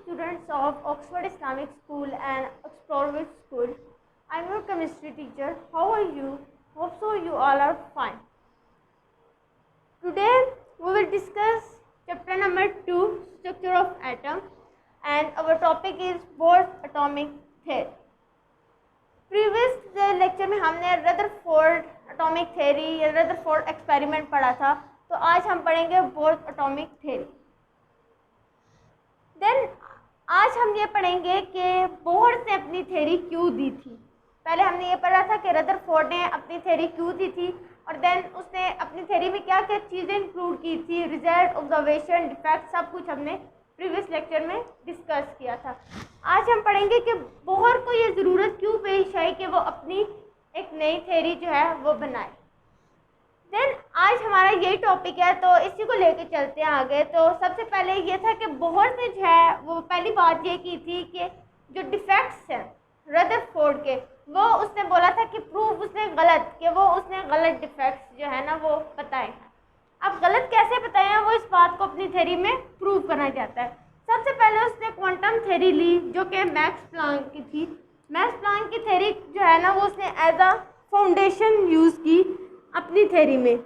students of Oxford Islamic School and Oxford School. I'm your chemistry teacher. How are you? Hope so you all are fine. Today we will discuss chapter number 2, structure of atom, and our topic is Bohr's atomic theory. Previous lecture में हमने Rutherford atomic theory या Rutherford experiment पढ़ा था, तो आज हम पढ़ेंगे Bohr atomic theory. Then आज हम ये पढ़ेंगे कि बोह्र ने अपनी थ्योरी क्यों दी थी। पहले हमने ये पढ़ा था कि रदरफोर्ड ने अपनी थ्योरी क्यों दी थी, और देन उसने अपनी थ्योरी में क्या क्या चीज़ें इंक्लूड की थी, रिजल्ट, ऑब्जर्वेशन, डिफेक्ट, सब कुछ हमने प्रीवियस लेक्चर में डिस्कस किया था। आज हम पढ़ेंगे कि बोह्र को ये ज़रूरत क्यों पेश आई कि वो अपनी एक नई थ्योरी जो है वो बनाए। देन आज हमारा यही टॉपिक है, तो इसी को लेके चलते हैं आगे। तो सबसे पहले ये था कि बोह्र ने जो है वो पहली बात ये की थी कि जो डिफेक्ट्स हैं रदरफोर्ड के, वो उसने बोला था कि प्रूव उसने गलत डिफेक्ट्स जो है ना वो बताए हैं। अब गलत कैसे बताए हैं, वो इस बात को अपनी थ्योरी में प्रूव करना चाहता है। सबसे पहले उसने क्वांटम थ्योरी ली जो कि मैक्स प्लैंक की थी। मैक्स प्लैंक की थ्योरी जो है ना वो उसने एज अ फाउंडेशन यूज़ की अपनी थ्योरी में।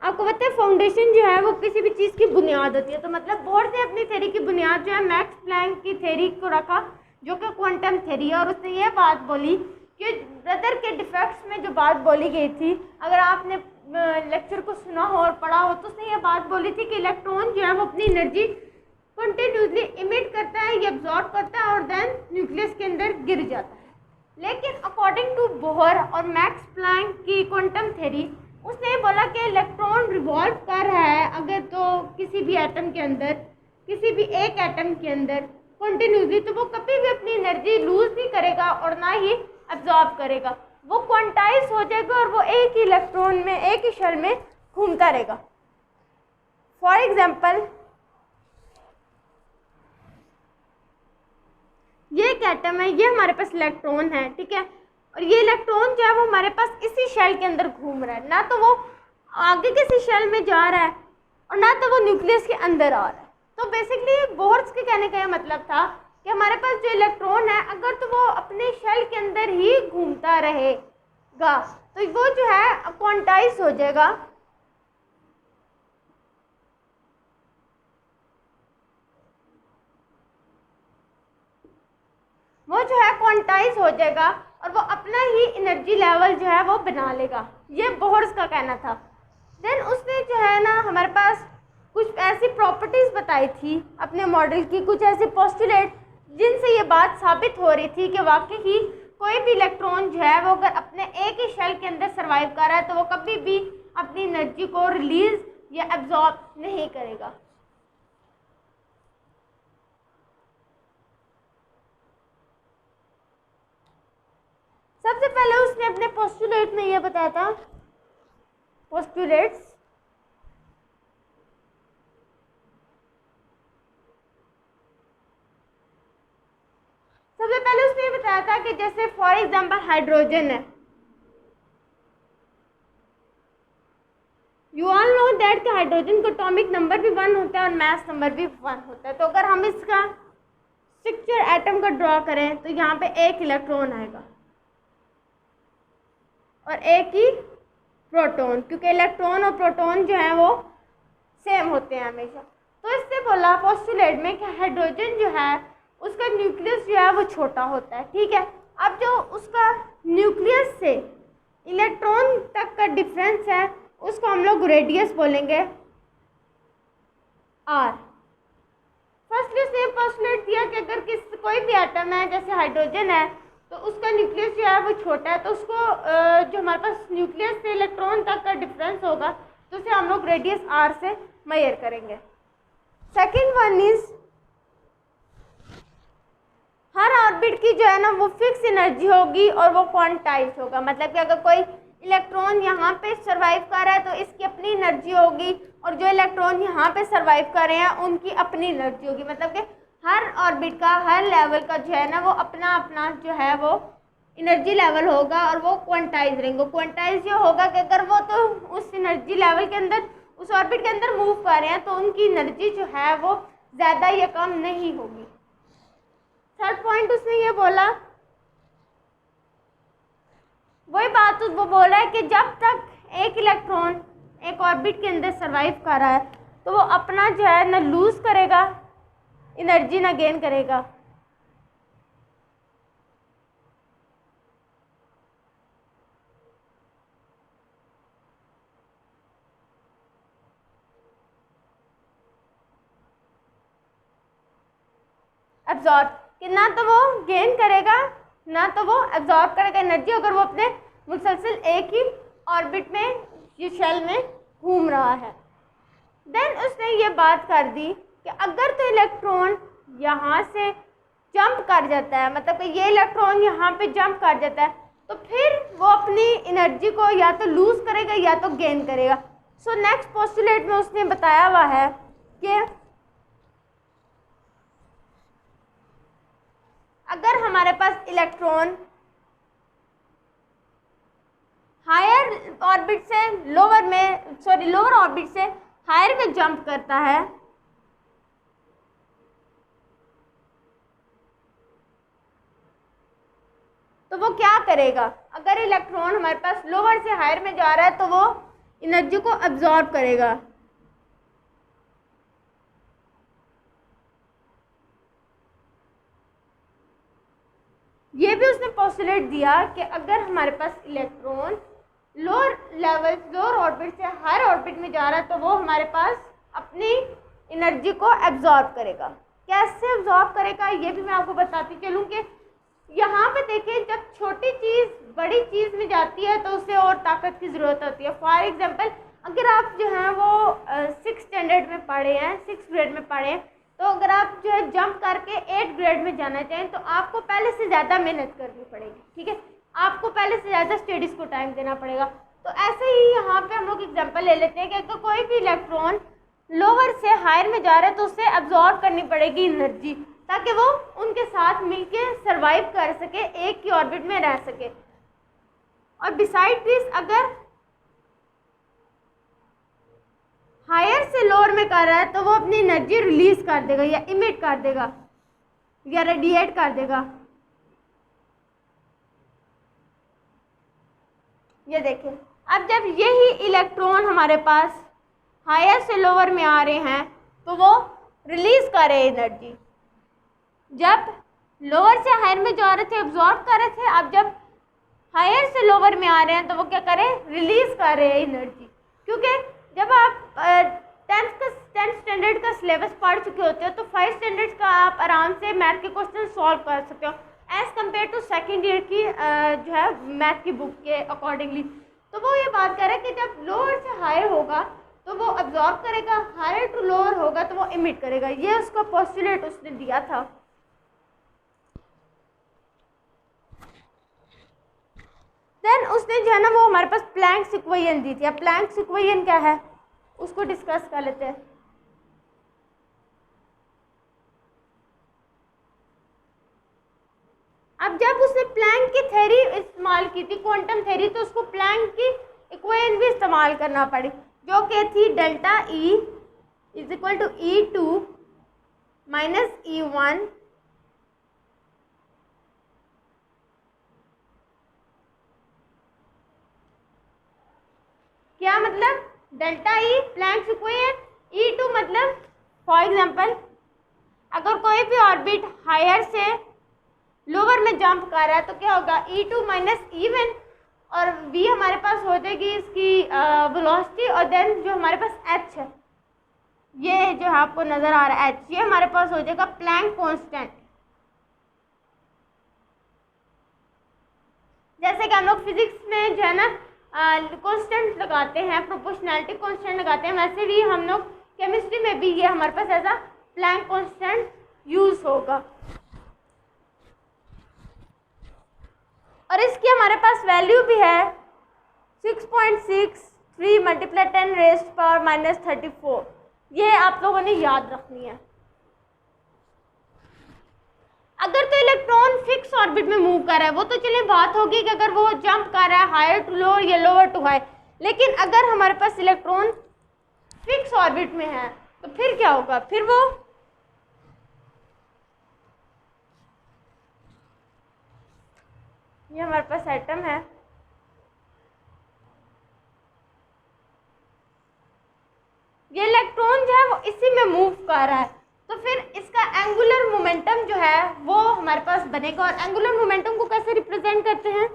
आपको पता है फाउंडेशन जो है वो किसी भी चीज़ की बुनियाद होती है, तो मतलब बोह्र ने अपनी थ्योरी की बुनियाद जो है मैक्स प्लैंक की थ्योरी को रखा जो कि क्वांटम थ्योरी है। और उसने ये बात बोली कि रदर के डिफेक्ट्स में जो बात बोली गई थी, अगर आपने लेक्चर को सुना हो और पढ़ा हो, तो उसने ये बात बोली थी कि इलेक्ट्रॉन जो है वो अपनी एनर्जी कंटिन्यूसली इमिट करता है, ये एब्जॉर्ब करता है और देन न्यूक्लियस के अंदर गिर जाता है। लेकिन अकॉर्डिंग टू बोह्र और मैक्स प्लैंक की क्वांटम थ्योरी, उसने ये बोला कि इलेक्ट्रॉन रिवॉल्व कर रहा है अगर तो किसी भी एटम के अंदर, किसी भी एक एटम के अंदर कंटिन्यूसली, तो वो कभी भी अपनी एनर्जी लूज नहीं करेगा और ना ही एब्जॉर्ब करेगा। वो क्वांटाइज हो जाएगा और वो एक ही इलेक्ट्रॉन में, एक ही शेल में घूमता रहेगा। फॉर एग्जाम्पल, ये एक एटम है, ये हमारे पास इलेक्ट्रॉन है, ठीक है, और ये इलेक्ट्रॉन जो है वो हमारे पास इसी शेल के अंदर घूम रहा है, ना तो वो आगे किसी शेल में जा रहा है और ना तो वो न्यूक्लियस के अंदर आ रहा है। तो बेसिकली बोह्र के कहने का ये मतलब था कि हमारे पास जो इलेक्ट्रॉन है, अगर तो वो अपने शेल के अंदर ही घूमता रहेगा तो वो जो है क्वांटाइज हो जाएगा। वो जो है क्वांटाइज हो जाएगा और वो अपना ही एनर्जी लेवल जो है वो बना लेगा। ये बोह्र का कहना था। देन उसने जो है ना हमारे पास कुछ ऐसी प्रॉपर्टीज़ बताई थी अपने मॉडल की, कुछ ऐसे पोस्टुलेट जिनसे ये बात साबित हो रही थी कि वाकई ही कोई भी इलेक्ट्रॉन जो है वो अगर अपने एक ही शेल के अंदर सर्वाइव कर रहा है तो वो कभी भी अपनी एनर्जी को रिलीज या एब्जॉर्ब नहीं करेगा। सबसे पहले उसने अपने पोस्टुलेट में ये बताया था, पोस्टुलेट्स, सबसे पहले उसने ये बताया था कि जैसे फॉर एग्जांपल हाइड्रोजन है, यू ऑल नो दैट कि हाइड्रोजन का एटॉमिक नंबर भी 1 होता है और मास नंबर भी 1 होता है। तो अगर हम इसका स्ट्रक्चर एटम का ड्रॉ करें तो यहाँ पे एक इलेक्ट्रॉन आएगा और एक ही प्रोटॉन, क्योंकि इलेक्ट्रॉन और प्रोटॉन जो है वो सेम होते हैं हमेशा। तो इससे बोला पोस्टुलेट में कि हाइड्रोजन जो है उसका न्यूक्लियस जो है वो छोटा होता है, ठीक है। अब जो उसका न्यूक्लियस से इलेक्ट्रॉन तक का डिफरेंस है उसको हम लोग रेडियस बोलेंगे आर। फर्स्टली उसने पोस्टुलेट दिया कि अगर कोई भी एटम है जैसे हाइड्रोजन है तो उसका न्यूक्लियस जो है वो छोटा है, तो उसको जो हमारे पास न्यूक्लियस से इलेक्ट्रॉन तक का डिफरेंस होगा तो उसे हम लोग रेडियस आर से मेजर करेंगे। Second one is, her orbit की जो है ना वो फिक्स एनर्जी होगी और वो क्वांटाइज होगा। मतलब कि अगर कोई इलेक्ट्रॉन यहाँ पे सरवाइव कर रहा है तो इसकी अपनी एनर्जी होगी और जो इलेक्ट्रॉन यहाँ पे सरवाइव कर रहे हैं उनकी अपनी एनर्जी होगी। मतलब कि हर ऑर्बिट का, हर लेवल का जो है ना वो अपना अपना जो है वो एनर्जी लेवल होगा और वो क्वांटाइज रहेंगे। क्वांटाइज ये होगा कि अगर वो तो उस एनर्जी लेवल के अंदर उस ऑर्बिट के अंदर मूव कर रहे हैं तो उनकी एनर्जी जो है वो ज़्यादा या कम नहीं होगी। थर्ड पॉइंट उसने ये बोला, वही बात वो बोल रहा है कि जब तक एक इलेक्ट्रॉन एक ऑर्बिट के अंदर सरवाइव कर रहा है तो वो अपना जो है ना लूज करेगा एनर्जी ना गेन करेगा। एब्जॉर्ब कि ना तो वो गेन करेगा ना तो वो एब्जॉर्ब करेगा एनर्जी, अगर वो अपने मुसलसल एक ही ऑर्बिट में ये शेल में घूम रहा है। देन उसने ये बात कर दी कि अगर तो इलेक्ट्रॉन यहाँ से जंप कर जाता है, मतलब कि ये इलेक्ट्रॉन यहाँ पे जंप कर जाता है, तो फिर वो अपनी एनर्जी को या तो लूज करेगा या तो गेन करेगा। सो नेक्स्ट पोस्टुलेट में उसने बताया हुआ है कि अगर हमारे पास इलेक्ट्रॉन हायर ऑर्बिट से लोअर ऑर्बिट से हायर में जंप करता है तो वो क्या करेगा। अगर इलेक्ट्रॉन हमारे पास लोअर से हायर में जा रहा है तो वो एनर्जी को अब्जॉर्ब करेगा। ये भी उसने पोस्टुलेट दिया कि अगर हमारे पास इलेक्ट्रॉन लोअर ऑर्बिट से हायर ऑर्बिट में जा रहा है तो वो हमारे पास अपनी एनर्जी को एब्जॉर्ब करेगा। कैसे एब्जॉर्ब करेगा ये भी मैं आपको बताती चलूँ कि यहाँ पे देखिए, जब छोटी चीज़ बड़ी चीज़ में जाती है तो उसे और ताकत की ज़रूरत होती है। फॉर एग्जांपल अगर आप जो है वो 6 स्टैंडर्ड में पढ़े हैं, 6 ग्रेड में पढ़े हैं, तो अगर आप जो है जंप करके 8 ग्रेड में जाना चाहें तो आपको पहले से ज़्यादा मेहनत करनी पड़ेगी, ठीक है, आपको पहले से ज़्यादा स्टडीज़ को टाइम देना पड़ेगा। तो ऐसे ही यहाँ पे हम लोग एग्जांपल ले लेते हैं कि अगर कोई भी इलेक्ट्रॉन लोअर से हायर में जा रहा है तो उसे अब्जॉर्ब करनी पड़ेगी एनर्जी, ताकि वो उनके साथ मिलके सरवाइव कर सके, एक ही ऑर्बिट में रह सके। और बिसाइड दिस अगर हायर से लोअर में कर रहा है तो वो अपनी एनर्जी रिलीज कर देगा या इमिट कर देगा या रेडिएट कर देगा। ये देखिए, अब जब यही इलेक्ट्रॉन हमारे पास हायर से लोअर में आ रहे हैं तो वो रिलीज कर रहे हैं एनर्जी। जब लोअर से हायर में जा रहे थे एब्जॉर्ब कर रहे थे, अब जब हायर से लोअर में आ रहे हैं तो वो क्या करें, रिलीज कर रहे हैं एनर्जी। क्योंकि जब आप 10th स्टैंडर्ड का सिलेबस पढ़ चुके होते हो तो 5 स्टैंडर्ड का आप आराम से मैथ के क्वेश्चन सॉल्व कर सकते हो as compare to second year की जो है मैथ की बुक के अकॉर्डिंगली। तो वो ये बात कर रहे हैं कि जब लोअर से हायर होगा तो वो अब्जॉर्ब करेगा, हायर टू लोअर होगा तो वो इमिट करेगा। ये उसका पोस्टुलेट उसने दिया था। देन उसने जो है ना वो हमारे पास प्लैंक्स इक्वेशन दी थी। अब प्लैंक्स इक्वेशन क्या है उसको डिस्कस कर लेते हैं। अब जब उसने प्लैंक की थ्योरी इस्तेमाल की थी, क्वांटम थ्योरी, तो उसको प्लैंक की इक्वेशन भी इस्तेमाल करना पड़ी, जो कि थी delta E is equal to E2 minus E1 क्या मतलब delta E planks equation, E2 मतलब फॉर एग्जांपल अगर कोई भी ऑर्बिट हायर से लोअर में जंप कर रहा है तो क्या होगा, E2 माइनस E1 और V हमारे पास हो जाएगी इसकी वेलोसिटी, और देन जो हमारे पास H है, ये जो है आपको नज़र आ रहा है H, ये हमारे पास हो जाएगा प्लैंक कांस्टेंट। जैसे कि हम लोग फिजिक्स में जो है ना कांस्टेंट लगाते हैं, प्रोपोर्शनैलिटी कांस्टेंट लगाते हैं, वैसे भी हम लोग केमिस्ट्री में भी ये हमारे पास ऐसा प्लैंक कांस्टेंट यूज होगा। और इसकी हमारे पास वैल्यू भी है 6.63 मल्टीप्लाई 10 रेज़्ड पावर माइनस 34। ये आप लोगों ने याद रखनी है। अगर तो इलेक्ट्रॉन फिक्स ऑर्बिट में मूव कर रहा है वो तो चलिए बात होगी कि अगर वो जंप कर रहा है हायर टू लोअर या लोअर टू हाई, लेकिन अगर हमारे पास इलेक्ट्रॉन फिक्स ऑर्बिट में है, तो फिर क्या होगा, फिर वो ये हमारे पास एटम है, ये इलेक्ट्रॉन जो है वो इसी में मूव कर रहा है, तो फिर इसका एंगुलर मोमेंटम जो है वो हमारे पास बनेगा। और एंगुलर मोमेंटम को कैसे रिप्रेजेंट करते हैं,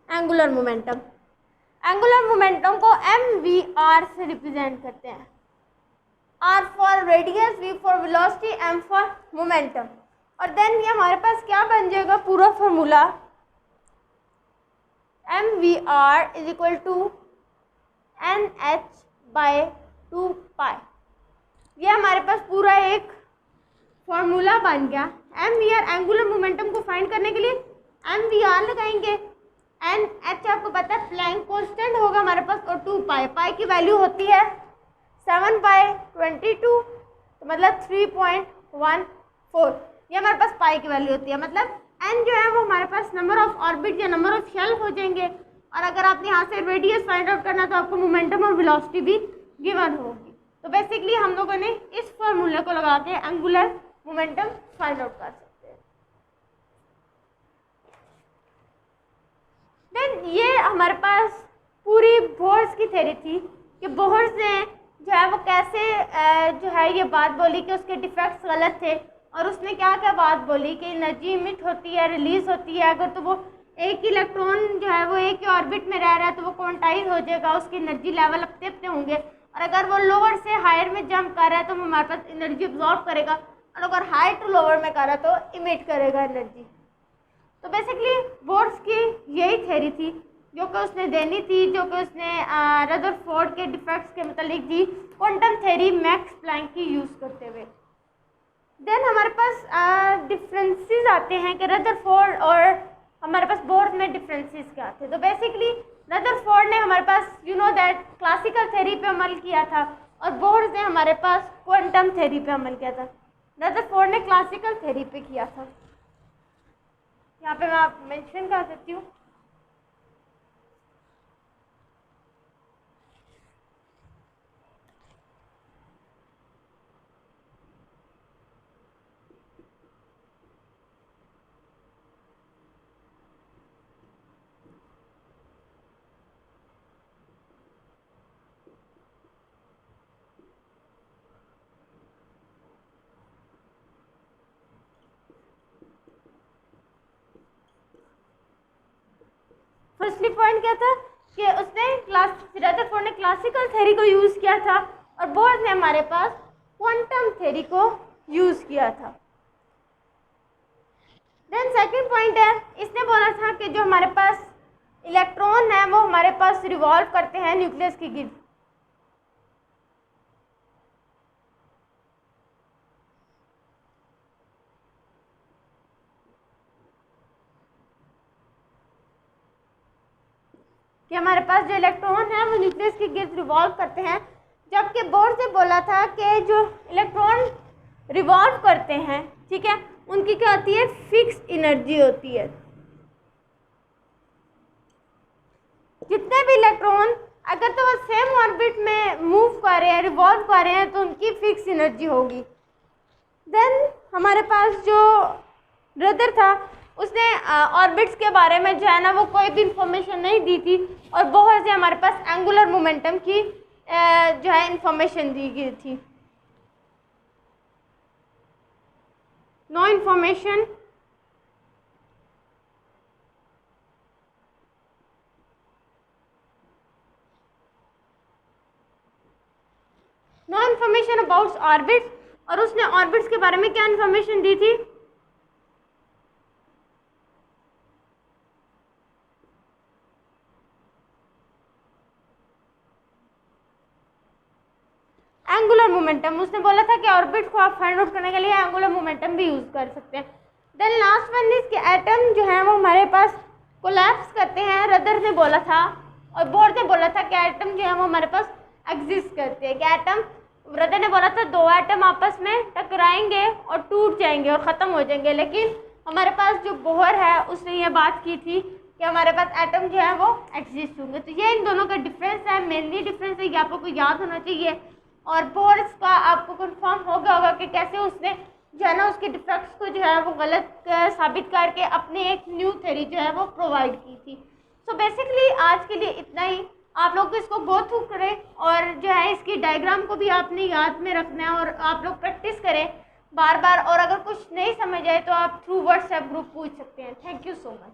एंगुलर मोमेंटम, एंगुलर मोमेंटम को mvr से रिप्रेजेंट करते हैं। r for radius, v for velocity, m for momentum. और देन ये हमारे पास क्या बन जाएगा पूरा formula, mvr is equal to nh/2π। ये हमारे पास पूरा एक फॉर्मूला बन गया। mvr एंगुलर मोमेंटम को फाइंड करने के लिए mvr लगाएंगे, nh आपको पता है प्लैंक कांस्टेंट होगा हमारे पास, और 2π, पाई की वैल्यू होती है 7/22, तो मतलब 3.14, ये हमारे पास पाई की वैल्यू होती है। मतलब n जो है वो हमारे पास नंबर ऑफ ऑर्बिट या नंबर ऑफ शेल हो जाएंगे, और अगर आपने यहाँ से रेडियस फाइंड आउट करना तो आपको मोमेंटम और वेलोसिटी भी गिवन होगी। तो बेसिकली हम लोगों ने इस फॉर्मूले को लगा के एंगुलर मोमेंटम फाइंड आउट कर सकते हैं। देन ये हमारे पास पूरी बोर्स की थ्योरी थी कि बोर्स ने जो है वो कैसे जो है ये बात बोली कि उसके डिफेक्ट्स गलत थे, और उसने क्या क्या बात बोली कि एनर्जी इमिट होती है, रिलीज होती है, अगर तो वो एक इलेक्ट्रॉन जो है वो एक ही ऑर्बिट में रह रहा है तो वो क्वांटाइज हो जाएगा, उसकी एनर्जी लेवल अपने अपने होंगे, और अगर वो लोअर से हायर में जंप कर रहा है तो वो हमारे पास एनर्जी अब्जॉर्ब करेगा, और अगर हाई टू लोअर में कर रहा है तो इमिट करेगा एनर्जी। तो बेसिकली बोर्स की यही थ्योरी थी जो कि उसने देनी थी, जो कि उसने रदरफोर्ड के डिफेक्ट्स के मतलब दी क्वांटम थ्योरी मैक्स प्लैंक की यूज़ करते हुए। देन हमारे पास डिफरेंसेस आते हैं कि रदरफोर्ड और हमारे पास बोर्स में डिफरेंसेस क्या थे। तो बेसिकली रदरफोर्ड ने हमारे पास you know that classical theory पे अमल किया था, और बोर्स ने हमारे पास क्वांटम थ्योरी पे अमल किया था। रदरफोर्ड ने क्लासिकल थ्योरी पे किया था, यहाँ पे मैं आप मेंशन कर सकती हूँ। फर्स्टली पॉइंट क्या था कि उसने रदरफोर्ड ने क्लासिकल थ्योरी को यूज़ किया था, और बोर्स ने हमारे पास क्वांटम थ्योरी को यूज़ किया था। देन सेकंड पॉइंट है, इसने बोला था कि जो हमारे पास इलेक्ट्रॉन है वो हमारे पास रिवॉल्व करते हैं न्यूक्लियस के गिर्द। कि हमारे पास जो इलेक्ट्रॉन है वो न्यूक्लियस के गिर्द रिवॉल्व करते हैं, जबकि बोर्स ने बोला था कि जो इलेक्ट्रॉन रिवॉल्व करते हैं, ठीक है, उनकी क्या होती है, फिक्स एनर्जी होती है। जितने भी इलेक्ट्रॉन अगर तो वो सेम ऑर्बिट में मूव कर रहे हैं, रिवॉल्व कर रहे हैं, तो उनकी फिक्स एनर्जी होगी। देन हमारे पास जो ब्रदर था उसने ऑर्बिट्स के बारे में जो है ना वो कोई भी इंफॉर्मेशन नहीं दी थी, और बहुत से हमारे पास एंगुलर मोमेंटम की जो है इंफॉर्मेशन दी गई थी। नो इंफॉर्मेशन अबाउट ऑर्बिट्स, और उसने ऑर्बिट्स के बारे में क्या इंफॉर्मेशन दी थी, एंगुलर मोमेंटम। उसने बोला था कि ऑर्बिट को आप फाइंड आउट करने के लिए एंगुलर मोमेंटम भी यूज़ कर सकते हैं। देन लास्ट वन इज कि एटम जो है वो हमारे पास कोलैप्स करते हैं, रदर ने बोला था, और बोर्ड ने बोला था कि एटम जो है वो हमारे पास एग्जिस्ट करते हैं, कि एटम ब्रदर ने बोला था 2 एटम आपस में टकराएंगे और टूट जाएंगे और ख़त्म हो जाएंगे, लेकिन हमारे पास जो बोहर है उसने ये बात की थी कि हमारे पास एटम जो है वो एग्जिस्ट होंगे। तो ये इन दोनों का डिफरेंस है, मेनली डिफरेंस है, ये आपको याद होना चाहिए। और बोहर का आपको कंफर्म होगा कि कैसे उसने जो है ना उसके डिफेक्ट्स को जो है वो गलत साबित करके अपनी एक न्यू थ्योरी जो है वो प्रोवाइड की थी। सो बेसिकली आज के लिए इतना ही। आप लोग इसको गो थ्रू करें और जो है इसकी डायग्राम को भी आपने याद में रखना है और आप लोग प्रैक्टिस करें बार बार। और अगर कुछ नहीं समझ आए तो आप थ्रू व्हाट्सएप ग्रुप पूछ सकते हैं। Thank you so much.